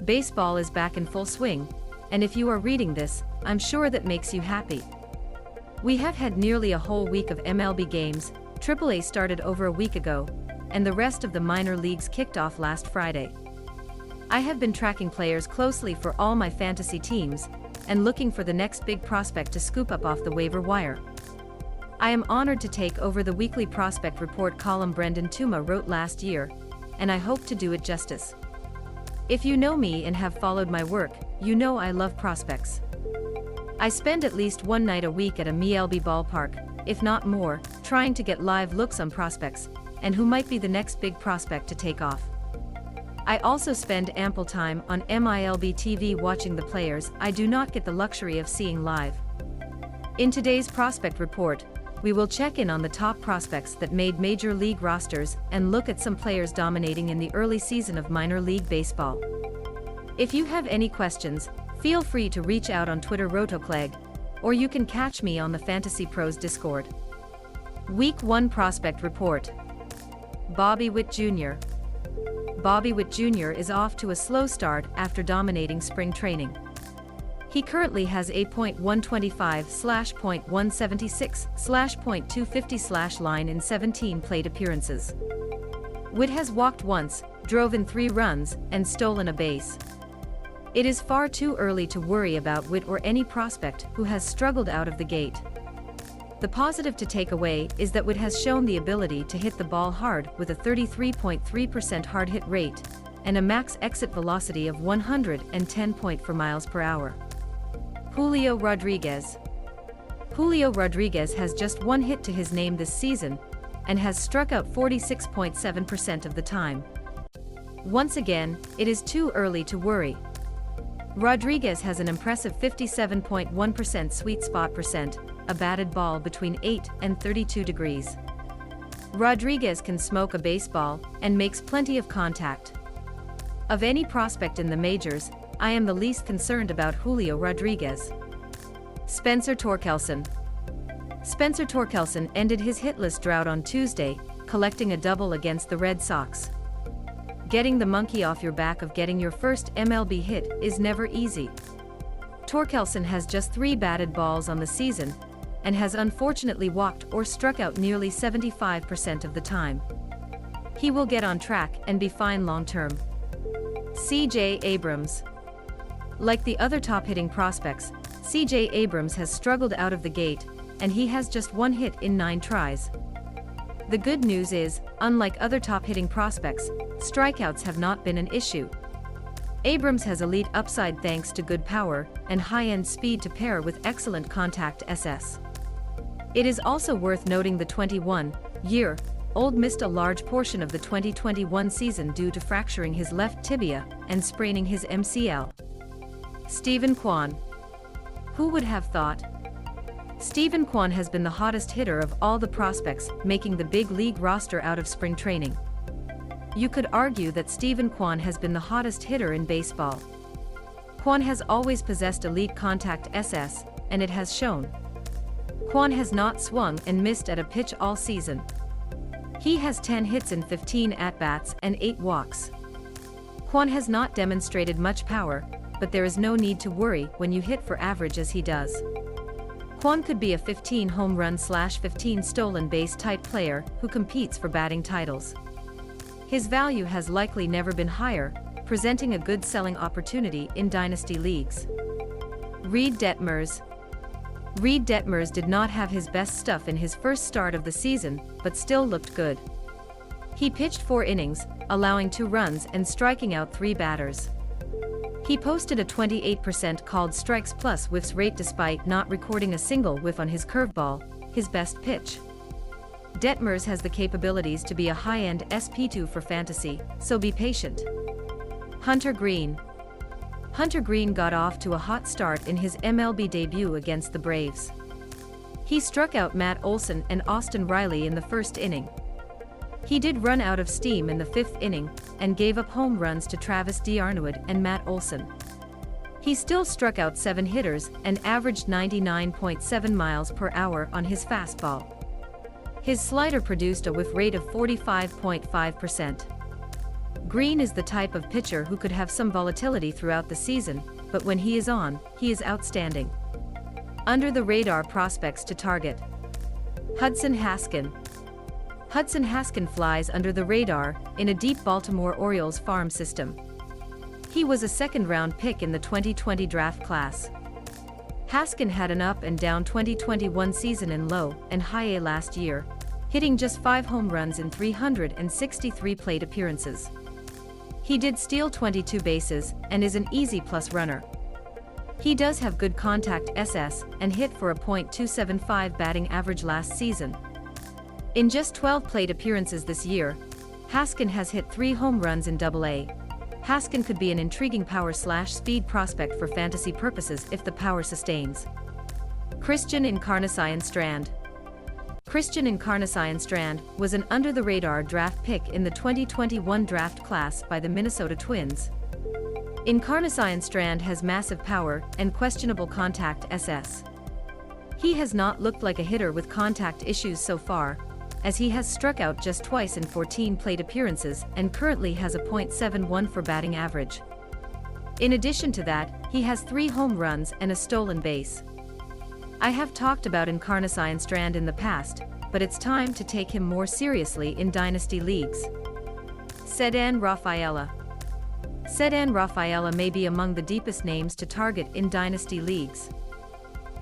Baseball is back in full swing, and if you are reading this, I'm sure that makes you happy. We have had nearly a whole week of MLB games. AAA started over a week ago, and the rest of the minor leagues kicked off last Friday. I have been tracking players closely for all my fantasy teams, and looking for the next big prospect to scoop up off the waiver wire. I am honored to take over the weekly prospect report column Brendan Tuma wrote last year, and I hope to do it justice. If you know me and have followed my work, you know I love prospects. I spend at least one night a week at a MiLB ballpark, if not more, trying to get live looks on prospects, and who might be the next big prospect to take off. I also spend ample time on MILB TV watching the players I do not get the luxury of seeing live. In today's prospect report, we will check in on the top prospects that made major league rosters and look at some players dominating in the early season of minor league baseball. If you have any questions, feel free to reach out on Twitter @Clegg, or you can catch me on the Fantasy Pros Discord. Week 1 Prospect Report. Bobby Witt Jr. Bobby Witt Jr. is off to a slow start after dominating spring training. He currently has a .125/.176/.250/ line in 17 plate appearances. Witt has walked once, drove in 3 runs, and stolen a base. It is far too early to worry about Witt or any prospect who has struggled out of the gate. The positive to take away is that Witt has shown the ability to hit the ball hard with a 33.3% hard hit rate and a max exit velocity of 110.4 miles per hour. Julio Rodriguez. Julio Rodriguez has just 1 hit to his name this season and has struck out 46.7% of the time. Once again, it is too early to worry. Rodriguez has an impressive 57.1% sweet spot percent, a batted ball between 8 and 32 degrees. Rodriguez can smoke a baseball and makes plenty of contact. Of any prospect in the majors, I am the least concerned about Julio Rodriguez. Spencer Torkelson. Spencer Torkelson ended his hitless drought on Tuesday, collecting a double against the Red Sox. Getting the monkey off your back of getting your first MLB hit is never easy. Torkelson has just 3 batted balls on the season, and has unfortunately walked or struck out nearly 75% of the time. He will get on track and be fine long-term. C.J. Abrams. Like the other top-hitting prospects, C.J. Abrams has struggled out of the gate, and he has just 1 hit in 9 tries. The good news is, unlike other top-hitting prospects, strikeouts have not been an issue. Abrams has elite upside thanks to good power and high-end speed to pair with excellent contact SS. It is also worth noting the 21-year-old missed a large portion of the 2021 season due to fracturing his left tibia and spraining his MCL. Steven Kwan. Who would have thought? Steven Kwan has been the hottest hitter of all the prospects making the big league roster out of spring training. You could argue that Steven Kwan has been the hottest hitter in baseball. Kwan has always possessed elite contact SS, and it has shown. Kwan has not swung and missed at a pitch all season. He has 10 hits in 15 at-bats and 8 walks. Kwan has not demonstrated much power, but there is no need to worry when you hit for average as he does. Kwan could be a 15 home run/15 stolen base type player who competes for batting titles. His value has likely never been higher, presenting a good selling opportunity in dynasty leagues. Reed Detmers. Reed Detmers did not have his best stuff in his first start of the season, but still looked good. He pitched 4 innings, allowing 2 runs and striking out 3 batters. He posted a 28% called strikes plus whiffs rate despite not recording a single whiff on his curveball, his best pitch. Detmers has the capabilities to be a high-end SP2 for fantasy, so be patient. Hunter Green. Hunter Green got off to a hot start in his MLB debut against the Braves. He struck out Matt Olson and Austin Riley in the first inning. He did run out of steam in the 5th inning, and gave up home runs to Travis d'Arnaud and Matt Olson. He still struck out 7 hitters and averaged 99.7 miles per hour on his fastball. His slider produced a whiff rate of 45.5%. Green is the type of pitcher who could have some volatility throughout the season, but when he is on, he is outstanding. Under the radar prospects to target. Hudson Haskin. Hudson Haskin flies under the radar in a deep Baltimore Orioles farm system. He was a second-round pick in the 2020 draft class. Haskin had an up-and-down 2021 season in low and high A last year, hitting just 5 home runs in 363 plate appearances. He did steal 22 bases and is an easy plus runner. He does have good contact SS and hit for a .275 batting average last season. In just 12 plate appearances this year, Haskin has hit 3 home runs in Double-A. Haskin could be an intriguing power/speed prospect for fantasy purposes if the power sustains. Christian Encarnacion-Strand. Christian Encarnacion-Strand was an under-the-radar draft pick in the 2021 draft class by the Minnesota Twins. Encarnacion-Strand has massive power and questionable contact SS. He has not looked like a hitter with contact issues so far, as he has struck out just twice in 14 plate appearances and currently has a .71 for batting average. In addition to that, he has 3 home runs and a stolen base. I have talked about Encarnacion-Strand in the past, but it's time to take him more seriously in dynasty leagues. Ceddanne Rafaela. Ceddanne Rafaela may be among the deepest names to target in dynasty leagues.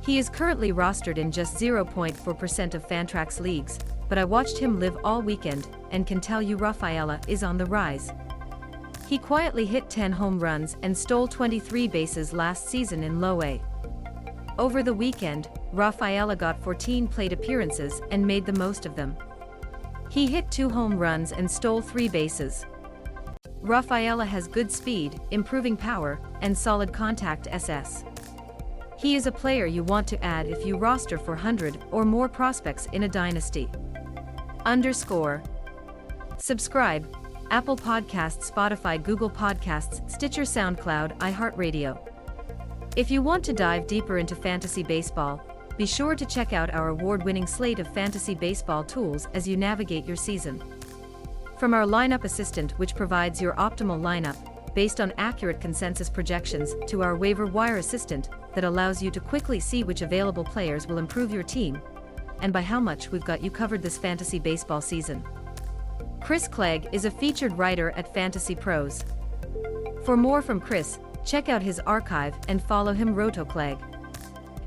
He is currently rostered in just 0.4% of Fantrax leagues, but I watched him live all weekend and can tell you Rafaela is on the rise. He quietly hit 10 home runs and stole 23 bases last season in low A. Over the weekend, Rafaela got 14 plate appearances and made the most of them. He hit 2 home runs and stole 3 bases. Rafaela has good speed, improving power, and solid contact SS. He is a player you want to add if you roster 400 or more prospects in a dynasty. Subscribe, Apple Podcasts, Spotify, Google Podcasts, Stitcher, SoundCloud, iHeartRadio. If you want to dive deeper into fantasy baseball, be sure to check out our award-winning slate of fantasy baseball tools as you navigate your season. From our lineup assistant, which provides your optimal lineup based on accurate consensus projections, to our waiver wire assistant that allows you to quickly see which available players will improve your team and by how much, we've got you covered this fantasy baseball season. Chris Clegg is a featured writer at Fantasy Pros. For more from Chris, check out his archive and follow him, Clegg.